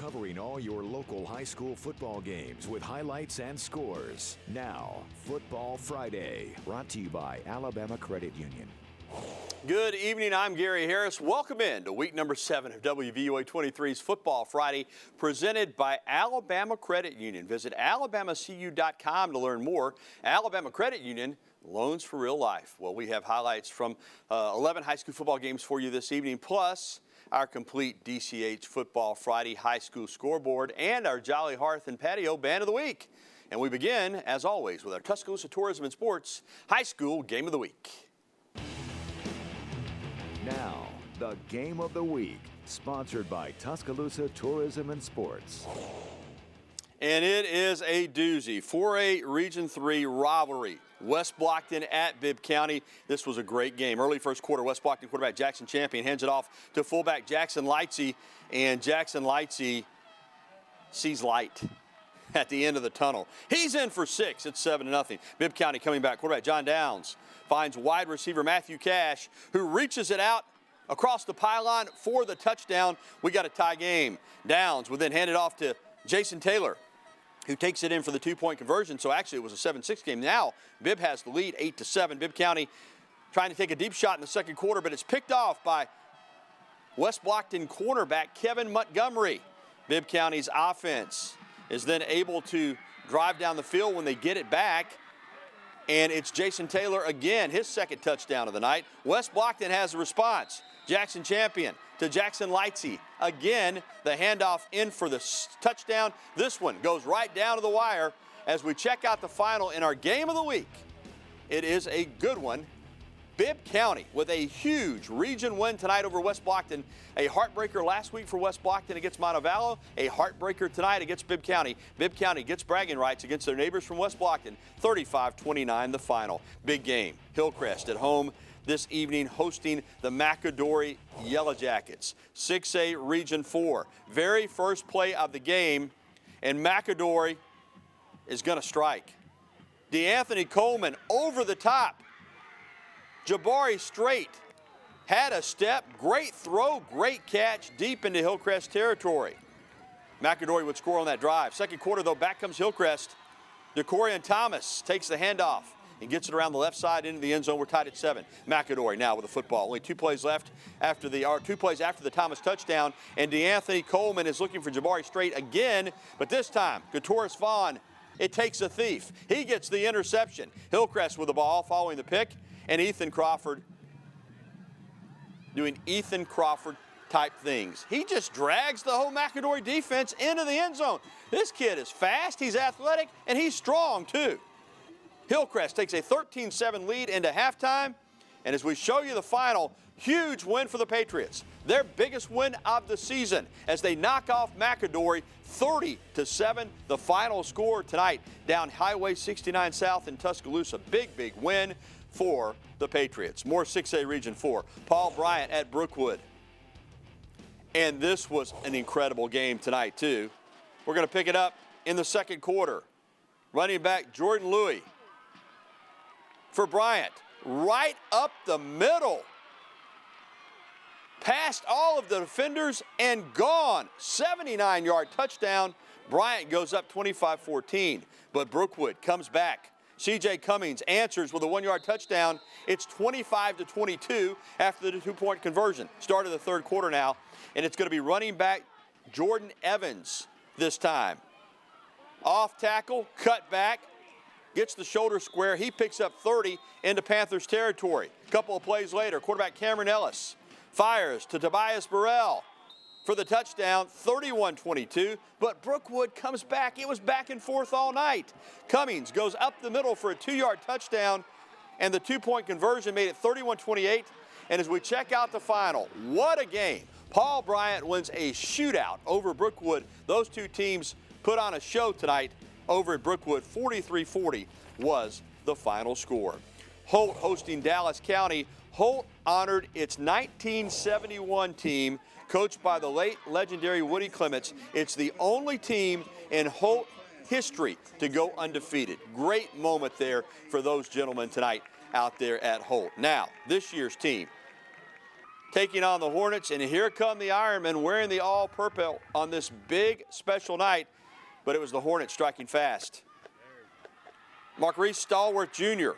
covering all your local high school football games with highlights and scores. Now, Football Friday, brought to you by Alabama Credit Union. Good evening, I'm Gary Harris. Welcome in to week number 7 of WVUA 23's Football Friday, presented by Alabama Credit Union. Visit alabamacu.com to learn more. Alabama Credit Union, loans for real life. Well, we have highlights from 11 high school football games for you this evening, plus our complete DCH Football Friday high school scoreboard and our Jolly Hearth and Patio Band of the Week. And we begin, as always, with our Tuscaloosa Tourism and Sports High School Game of the Week. Now, the Game of the Week, sponsored by Tuscaloosa Tourism and Sports. And it is a doozy. 4A Region 3 rivalry. West Blockton at Bibb County. This was a great game. Early first quarter, West Blockton quarterback Jackson Champion hands it off to fullback Jackson Lightsey, and Jackson Lightsey sees light at the end of the tunnel. He's in for 6. It's 7-0. Bibb County coming back. Quarterback John Downs finds wide receiver Matthew Cash, who reaches it out across the pylon for the touchdown. We got a tie game. Downs would then hand it off to Jason Taylor, who takes it in for the 2-point conversion. So actually it was a 7-6 game. Now Bibb has the lead 8-7. Bibb County trying to take a deep shot in the second quarter, but it's picked off by West Blockton cornerback Kevin Montgomery. Bibb County's offense is then able to drive down the field when they get it back. And it's Jason Taylor again, his second touchdown of the night. West Blockton has a response. Jackson Champion to Jackson Lightsey. Again, the handoff in for the touchdown. This one goes right down to the wire as we check out the final in our Game of the Week. It is a good one. Bibb County with a huge region win tonight over West Blockton. A heartbreaker last week for West Blockton against Montevallo. A heartbreaker tonight against Bibb County. Bibb County gets bragging rights against their neighbors from West Blockton. 35-29 the final. Big game. Hillcrest at home this evening hosting the McAdory Yellow Jackets. 6A Region 4. Very first play of the game, and McAdory is going to strike. DeAnthony Coleman over the top. Jabari Straight had a step, great throw, great catch deep into Hillcrest territory. McAdory would score on that drive. Second quarter, though, back comes Hillcrest. DeCorian Thomas takes the handoff and gets it around the left side into the end zone. We're tied at 7. McAdory now with the football. Only 2 plays left after the 2 plays after the Thomas touchdown, and DeAnthony Coleman is looking for Jabari Straight again, but this time, Gatoris Vaughn, it takes a thief. He gets the interception. Hillcrest with the ball following the pick. And Ethan Crawford doing Ethan Crawford type things. He just drags the whole McAdory defense into the end zone. This kid is fast, he's athletic, and he's strong too. Hillcrest takes a 13-7 lead into halftime. And as we show you the final, huge win for the Patriots. Their biggest win of the season as they knock off McAdory 30-7. The final score tonight down Highway 69 South in Tuscaloosa. Big, big win for the Patriots. More 6A Region 4. Paul Bryant at Brookwood. And this was an incredible game tonight, too. We're going to pick it up in the second quarter. Running back Jordan Louis for Bryant. Right up the middle. Past all of the defenders and gone. 79-yard touchdown. Bryant goes up 25-14. But Brookwood comes back. C.J. Cummings answers with a 1-yard touchdown. It's 25-22 after the 2-point conversion. Start of the third quarter now, and it's going to be running back Jordan Evans this time. Off tackle, cut back, gets the shoulder square. He picks up 30 into Panthers territory. A couple of plays later, quarterback Cameron Ellis fires to Tobias Burrell for the touchdown, 31-22, but Brookwood comes back. It was back and forth all night. Cummings goes up the middle for a 2-yard touchdown, and the 2-point conversion made it 31-28. And as we check out the final, what a game. Paul Bryant wins a shootout over Brookwood. Those two teams put on a show tonight over at Brookwood. 43-40 was the final score. Holt hosting Dallas County. Holt honored its 1971 team, coached by the late legendary Woody Clements. It's the only team in Holt history to go undefeated. Great moment there for those gentlemen tonight out there at Holt. Now, this year's team. taking on the Hornets, and here come the Ironmen wearing the all-purple on this big special night, but it was the Hornets striking fast. Marquise Stallworth Jr.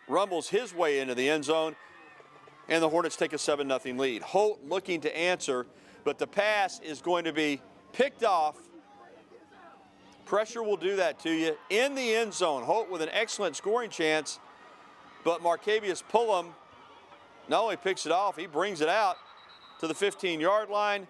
rumbles his way into the end zone, and the Hornets take a 7-0 lead. Holt looking to answer, but the pass is going to be picked off. Pressure will do that to you. In the end zone, Holt with an excellent scoring chance, but Marcavius Pullum not only picks it off, he brings it out to the 15-yard line,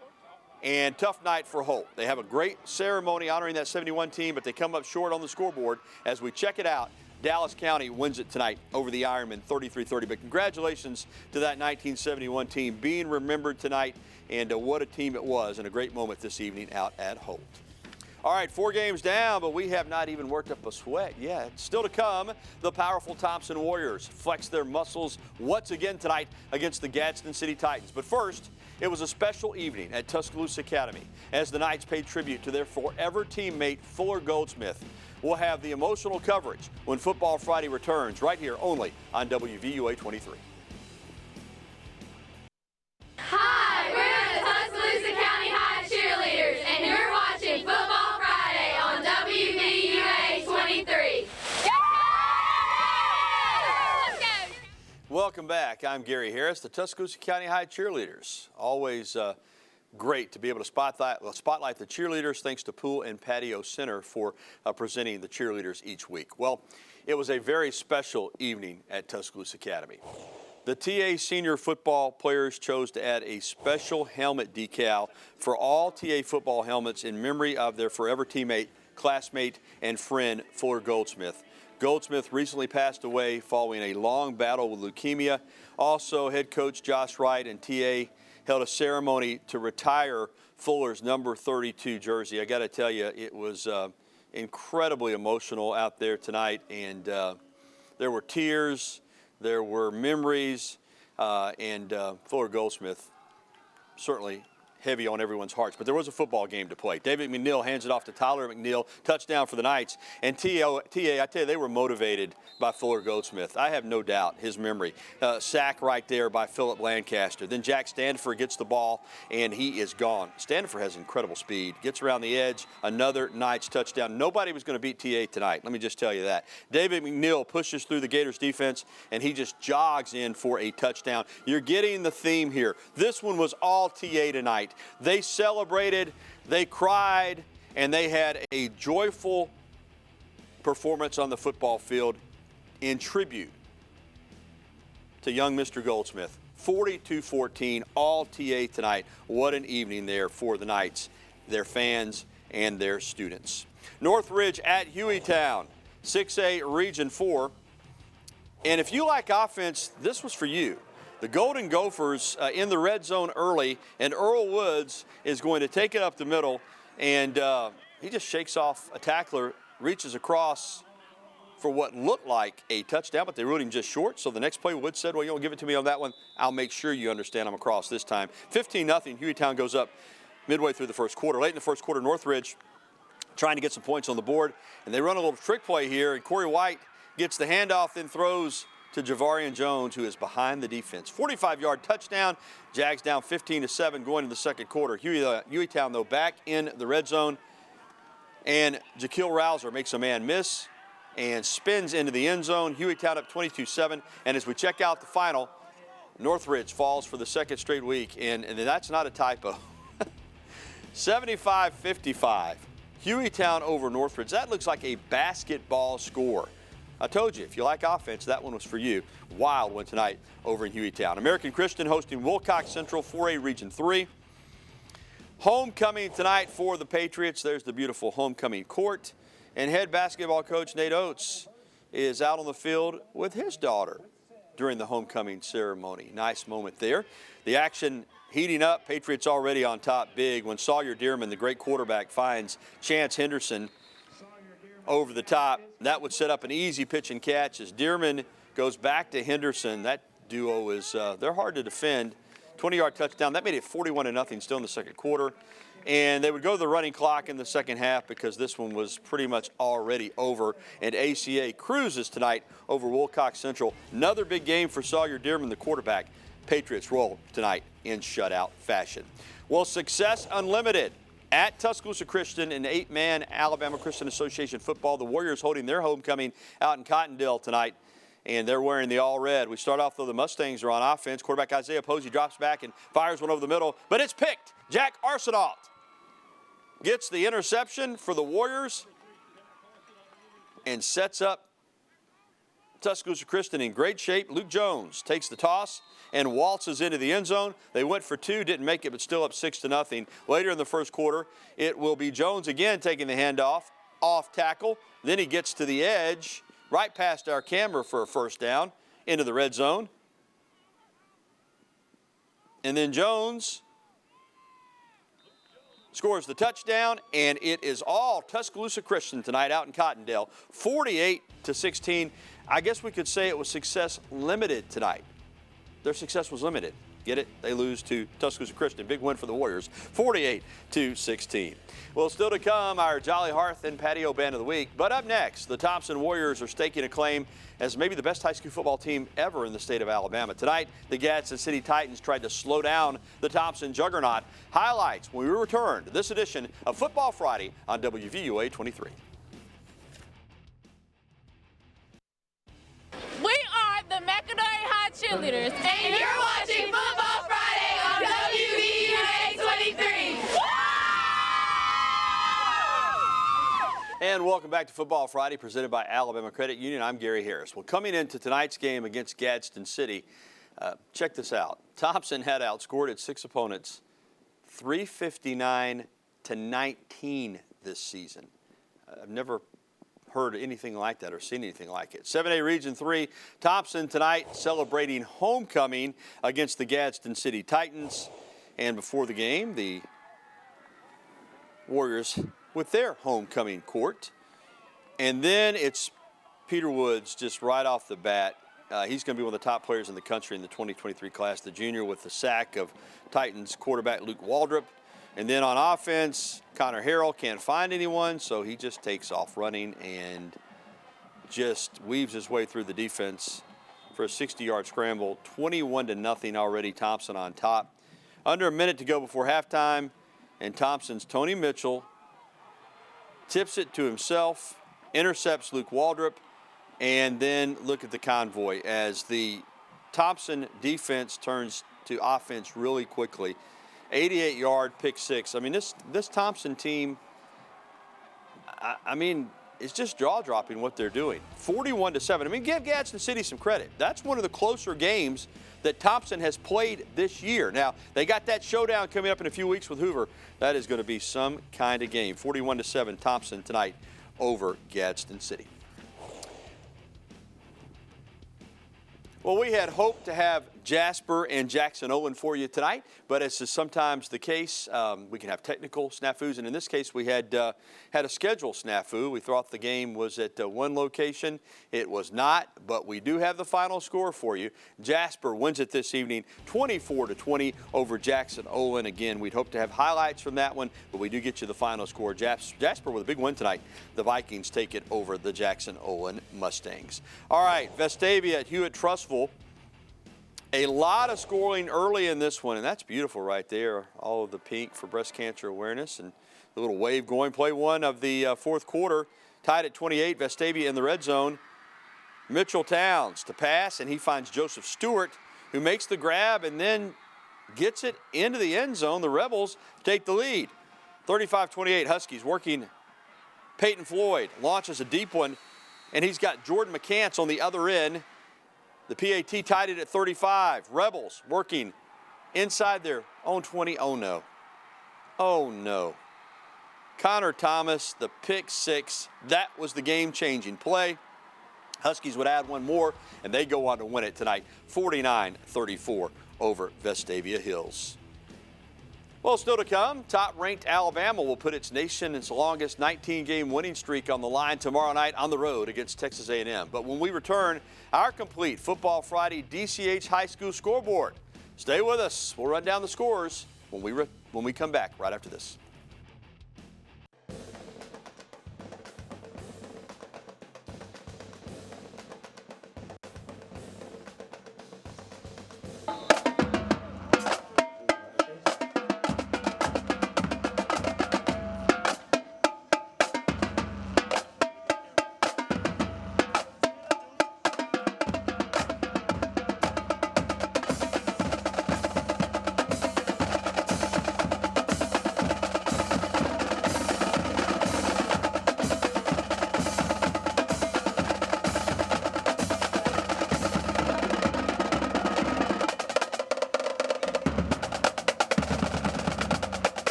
and tough night for Holt. They have a great ceremony honoring that 71 team, but they come up short on the scoreboard. As we check it out, Dallas County wins it tonight over the Ironmen 33-30. But congratulations to that 1971 team being remembered tonight, and what a team it was, and a great moment this evening out at Holt. All right, 4 games down, but we have not even worked up a sweat yet. Still to come, the powerful Thompson Warriors flex their muscles once again tonight against the Gadsden City Titans. But first, it was a special evening at Tuscaloosa Academy as the Knights paid tribute to their forever teammate Fuller Goldsmith. We'll have the emotional coverage when Football Friday returns right here only on WVUA 23. Hi, we're the Tuscaloosa County High Cheerleaders, and you're watching Football Friday on WVUA 23. Welcome back. I'm Gary Harris, the Tuscaloosa County High Cheerleaders. Always great to be able to spotlight the cheerleaders. Thanks to Pool and Patio Center for presenting the cheerleaders each week. Well, it was a very special evening at Tuscaloosa Academy. The TA senior football players chose to add a special helmet decal for all TA football helmets in memory of their forever teammate, classmate, and friend Fuller Goldsmith. Goldsmith recently passed away following a long battle with leukemia. Also, head coach Josh Wright and TA held a ceremony to retire Fuller's number 32 jersey. I got to tell you, it was incredibly emotional out there tonight, and there were tears, there were memories, and Fuller Goldsmith certainly heavy on everyone's hearts. But there was a football game to play. David McNeil hands it off to Tyler McNeil, touchdown for the Knights. And TA, I tell you, they were motivated by Fuller Goldsmith. I have no doubt his memory. Sack right there by Philip Lancaster. Then Jack Standifer gets the ball, and he is gone. Standifer has incredible speed. Gets around the edge, another Knights touchdown. Nobody was going to beat TA tonight. Let me just tell you that. David McNeil pushes through the Gators defense, and he just jogs in for a touchdown. You're getting the theme here. This one was all TA tonight. They celebrated, they cried, and they had a joyful performance on the football field in tribute to young Mr. Goldsmith. 42-14, all TA tonight. What an evening there for the Knights, their fans, and their students. Northridge at Hueytown, 6A Region 4. And if you like offense, this was for you. The Golden Gophers in the red zone early, and Earl Woods is going to take it up the middle, and he just shakes off a tackler, reaches across for what looked like a touchdown, but they ruled him just short. So the next play, Woods said, well, you don't give it to me on that one. I'll make sure you understand I'm across this time. 15-0, Hueytown goes up midway through the first quarter. Late in the first quarter, Northridge trying to get some points on the board, and they run a little trick play here, and Corey White gets the handoff, then throws to Javarian Jones, who is behind the defense. 45-yard touchdown. Jags down 15-7 going into the second quarter. Hueytown, though, back in the red zone. And Jaquil Rouser makes a man miss and spins into the end zone. Hueytown up 22-7. And as we check out the final, Northridge falls for the second straight week. And that's not a typo. 75-55. Hueytown over Northridge. That looks like a basketball score. I told you, if you like offense, that one was for you. Wild one tonight over in Hueytown. American Christian hosting Wilcox-Central, 4A Region 3. Homecoming tonight for the Patriots. There's the beautiful homecoming court. And head basketball coach Nate Oates is out on the field with his daughter during the homecoming ceremony. Nice moment there. The action heating up. Patriots already on top big when Sawyer Dearman, the great quarterback, finds Chance Henderson over the top. That would set up an easy pitch and catch as Dearman goes back to Henderson. That duo is, they're hard to defend. 20-yard touchdown. That made it 41-0 still in the second quarter. And they would go to the running clock in the second half because this one was pretty much already over. And ACA cruises tonight over Wilcox-Central. Another big game for Sawyer Dearman, the quarterback. Patriots roll tonight in shutout fashion. Well, success unlimited at Tuscaloosa Christian in 8-man Alabama Christian Association football. The Warriors holding their homecoming out in Cottondale tonight, and they're wearing the all-red. We start off, though, the Mustangs are on offense. Quarterback Isaiah Posey drops back and fires one over the middle, but it's picked. Jack Arsenault gets the interception for the Warriors and sets up Tuscaloosa Christian in great shape. Luke Jones takes the toss and waltzes into the end zone. They went for two, didn't make it, but still up 6-0. Later in the first quarter, it will be Jones again taking the handoff, off tackle. Then he gets to the edge, right past our camera for a first down, into the red zone. And then Jones scores the touchdown, and it is all Tuscaloosa Christian tonight out in Cottondale, 48-16. I guess we could say it was success limited tonight. Their success was limited. Get it? They lose to Tuscaloosa Christian. Big win for the Warriors, 48-16. Well, still to come, our Jolly Hearth and Patio Band of the Week. But up next, the Thompson Warriors are staking a claim as maybe the best high school football team ever in the state of Alabama. Tonight, the Gadsden City Titans tried to slow down the Thompson juggernaut. Highlights when we return to this edition of Football Friday on WVUA 23. We are the McAdory High Cheerleaders, And you're watching Football Friday on WVUA 23. And welcome back to Football Friday, presented by Alabama Credit Union. I'm Gary Harris. Well, coming into tonight's game against Gadsden City, check this out. Thompson had outscored its 6 opponents 359-19 this season. I've never heard anything like that or seen anything like it. 7A Region 3, Thompson tonight celebrating homecoming against the Gadsden City Titans. And before the game, the Warriors with their homecoming court. And then it's Peter Woods just right off the bat. He's going to be one of the top players in the country in the 2023 class, the junior, with the sack of Titans quarterback Luke Waldrop. And then on offense, Connor Harrell can't find anyone, so he just takes off running and just weaves his way through the defense for a 60-yard scramble. 21-0 already, Thompson on top. Under a minute to go before halftime, and Thompson's Tony Mitchell tips it to himself, intercepts Luke Waldrop, and then look at the convoy as the Thompson defense turns to offense really quickly. 88-yard pick six. I mean, this Thompson team, I mean, it's just jaw-dropping what they're doing. 41-7. I mean, give Gadsden City some credit. That's one of the closer games that Thompson has played this year. Now, they got that showdown coming up in a few weeks with Hoover. That is going to be some kind of game. 41-7, Thompson tonight over Gadsden City. Well, we had hoped to have Jasper and Jackson-Olin for you tonight, but as is sometimes the case, we can have technical snafus, and in this case, we had a schedule snafu. We thought the game was at one location. It was not, but we do have the final score for you. Jasper wins it this evening, 24-20 over Jackson-Olin. Again, we'd hope to have highlights from that one, but we do get you the final score. Jasper with a big win tonight. The Vikings take it over the Jackson-Olin Mustangs. All right, Vestavia at Hewitt-Trussville. A lot of scoring early in this one, and that's beautiful right there. All of the pink for breast cancer awareness and the little wave going. Play one of the fourth quarter, tied at 28. Vestavia in the red zone. Mitchell Towns to pass, and he finds Joseph Stewart, who makes the grab and then gets it into the end zone. The Rebels take the lead. 35-28 Huskies working. Peyton Floyd launches a deep one, and he's got Jordan McCants on the other end. The PAT tied it at 35. Rebels working inside their own 20. Oh, no. Oh, no. Connor Thomas, the pick six. That was the game-changing play. Huskies would add one more, and they go on to win it tonight, 49-34 over Vestavia Hills. Well, still to come, top-ranked Alabama will put its nation's longest 19-game winning streak on the line tomorrow night on the road against Texas A&M. But when we return, our complete Football Friday DCH High School scoreboard. Stay with us. We'll run down the scores when we come back right after this.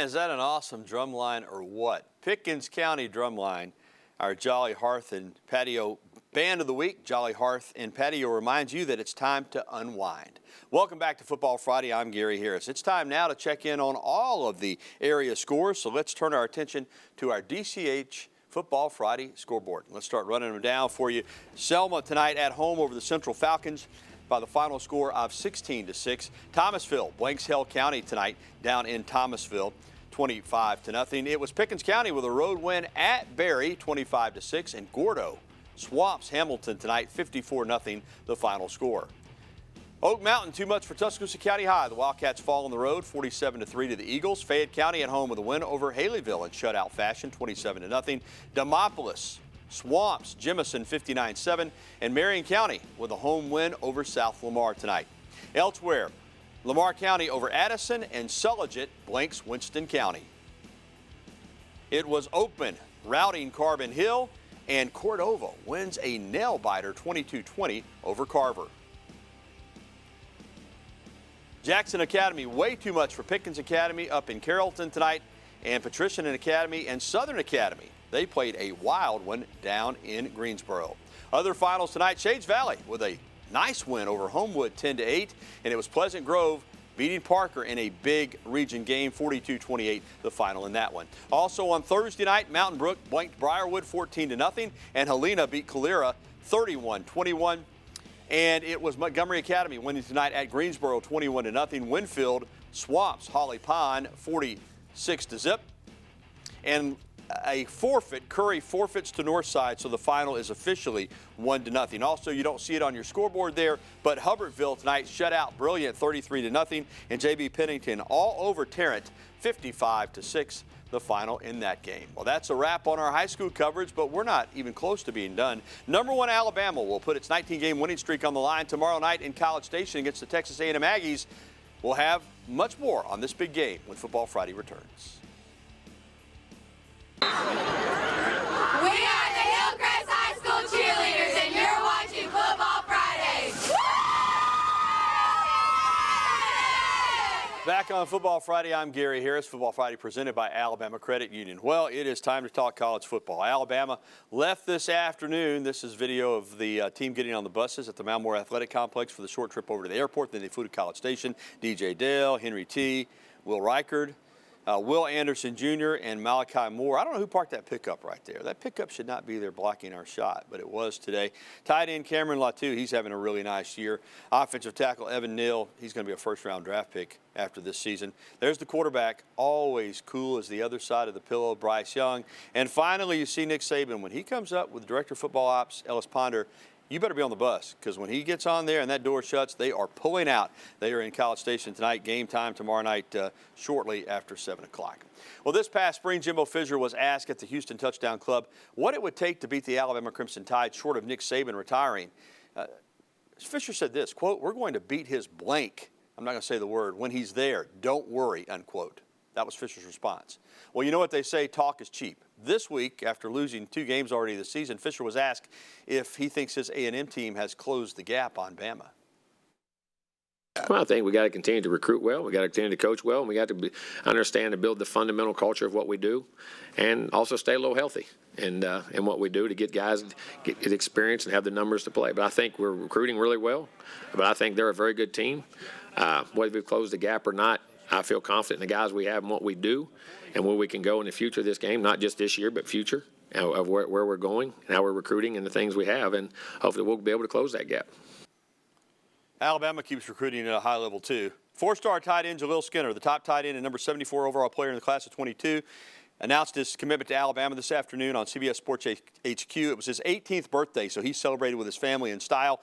is that an awesome drum line or what? Pickens County drum line, our Jolly Hearth and Patio Band of the Week. Jolly Hearth and Patio reminds you that it's time to unwind. Welcome back to Football Friday. I'm Gary Harris. It's time now to check in on all of the area scores, so let's turn our attention to our DCH Football Friday scoreboard. Let's start running them down for you. Selma tonight at home over the Central Falcons by the final score of 16-6. Thomasville blanks Hell County tonight down in Thomasville, 25-0. It was Pickens County with a road win at Berry, 25-6, and Gordo swamps Hamilton tonight, 54-0, the final score. Oak Mountain, too much for Tuscaloosa County High. The Wildcats fall on the road, 47-3 to the Eagles. Fayette County at home with a win over Haleyville in shutout fashion, 27-0. Demopolis swamps Jemison 59-7, and Marion County with a home win over South Lamar tonight. Elsewhere, Lamar County over Addison, and Sulligett blanks Winston County. It was open, routing Carbon Hill, and Cordova wins a nail-biter 22-20 over Carver. Jackson Academy, way too much for Pickens Academy up in Carrollton tonight, and Patrician Academy and Southern Academy, they played a wild one down in Greensboro. Other finals tonight, Shades Valley with a nice win over Homewood 10-8, and it was Pleasant Grove beating Parker in a big region game, 42-28, the final in that one. Also on Thursday night, Mountain Brook blanked Briarwood 14-0, and Helena beat Calera 31-21. And it was Montgomery Academy winning tonight at Greensboro 21-0. Winfield swamps Holly Pond 46-0. And a forfeit, Curry forfeits to Northside, so the final is officially 1-0. Also, you don't see it on your scoreboard there, but Hubbardsville tonight shut out Brilliant 33-0, and JB Pennington all over Tarrant 55-6. The final in that game. Well, that's a wrap on our high school coverage, but we're not even close to being done. Number 1 Alabama will put its 19-game winning streak on the line tomorrow night in College Station against the Texas A&M Aggies. We'll have much more on this big game when Football Friday returns. We are the Hillcrest High School cheerleaders, and you're watching Football Fridays. Back on Football Friday, I'm Gary Harris. Football Friday presented by Alabama Credit Union. Well, it is time to talk college football. Alabama left this afternoon. This is video of the team getting on the buses at the Malmore Athletic Complex for the short trip over to the airport. Then they flew to College Station. DJ Dale, Henry T., Will Reichard, Will Anderson Jr., and Malachi Moore. I don't know who parked that pickup right there. That pickup should not be there blocking our shot, but it was today. Tight end Cameron Latu, he's having a really nice year. Offensive tackle Evan Neal, he's going to be a first-round draft pick after this season. There's the quarterback, always cool as the other side of the pillow, Bryce Young. And finally, you see Nick Saban. When he comes up with Director of Football Ops, Ellis Ponder, you better be on the bus, because when he gets on there and that door shuts, they are pulling out. They are in College Station tonight. Game time tomorrow night shortly after 7 o'clock. Well, this past spring, Jimbo Fisher was asked at the Houston Touchdown Club what it would take to beat the Alabama Crimson Tide short of Nick Saban retiring. Fisher said this, quote, "We're going to beat his blank." I'm not going to say the word. "When he's there, don't worry," unquote. That was Fisher's response. Well, you know what they say, talk is cheap. This week, after losing 2 games already this season, Fisher was asked if he thinks his A&M team has closed the gap on Bama. Well, I think we got to continue to recruit well. We got to continue to coach well, and we got to understand and build the fundamental culture of what we do, and also stay a little healthy in what we do to get guys get experience and have the numbers to play. But I think we're recruiting really well. But I think they're a very good team. Whether we've closed the gap or not, I feel confident in the guys we have and what we do and where we can go in the future of this game, not just this year, but future, of where we're going and how we're recruiting and the things we have, and hopefully we'll be able to close that gap. Alabama keeps recruiting at a high level, too. 4-star tight end Jalil Skinner, the top tight end and number 74 overall player in the class of 22, announced his commitment to Alabama this afternoon on CBS Sports HQ. It was his 18th birthday, so he celebrated with his family in style.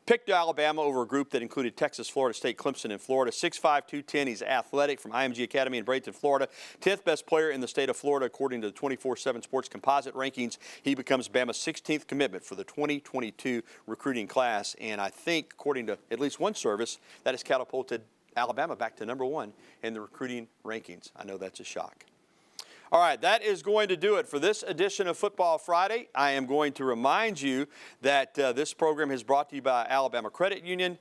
Picked Alabama over a group that included Texas, Florida State, Clemson, and Florida. 6'5", 210. He's athletic from IMG Academy in Bradenton, Florida. 10th best player in the state of Florida according to the 24/7 Sports Composite rankings. He becomes Bama's 16th commitment for the 2022 recruiting class. And I think, according to at least one service, that has catapulted Alabama back to number 1 in the recruiting rankings. I know that's a shock. All right, that is going to do it for this edition of Football Friday. I am going to remind you that this program is brought to you by Alabama Credit Union.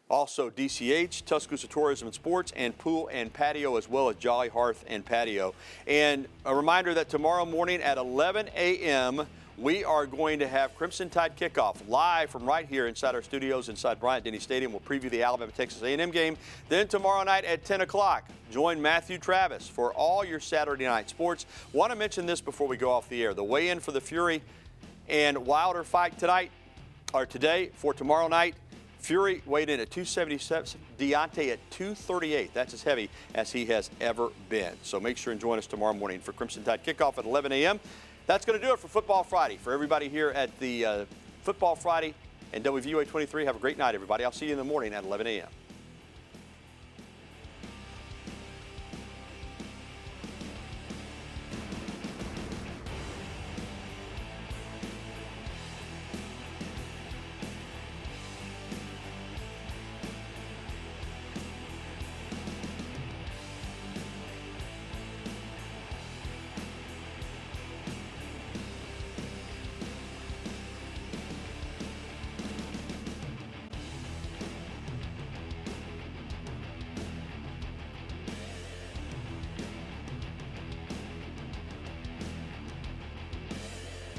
Also DCH, Tuscaloosa Tourism and Sports, and Pool and Patio, as well as Jolly Hearth and Patio. And a reminder that tomorrow morning at 11 a.m., we are going to have Crimson Tide kickoff live from right here inside our studios inside Bryant-Denny Stadium. We'll preview the Alabama-Texas A&M game. Then tomorrow night at 10 o'clock, join Matthew Travis for all your Saturday night sports. Want to mention this before we go off the air. The weigh-in for the Fury and Wilder fight tonight, or today, for tomorrow night. Fury weighed in at 277, Deontay at 238. That's as heavy as he has ever been. So make sure and join us tomorrow morning for Crimson Tide kickoff at 11 a.m. That's going to do it for Football Friday. For everybody here at the Football Friday and WVUA 23, have a great night, everybody. I'll see you in the morning at 11 a.m.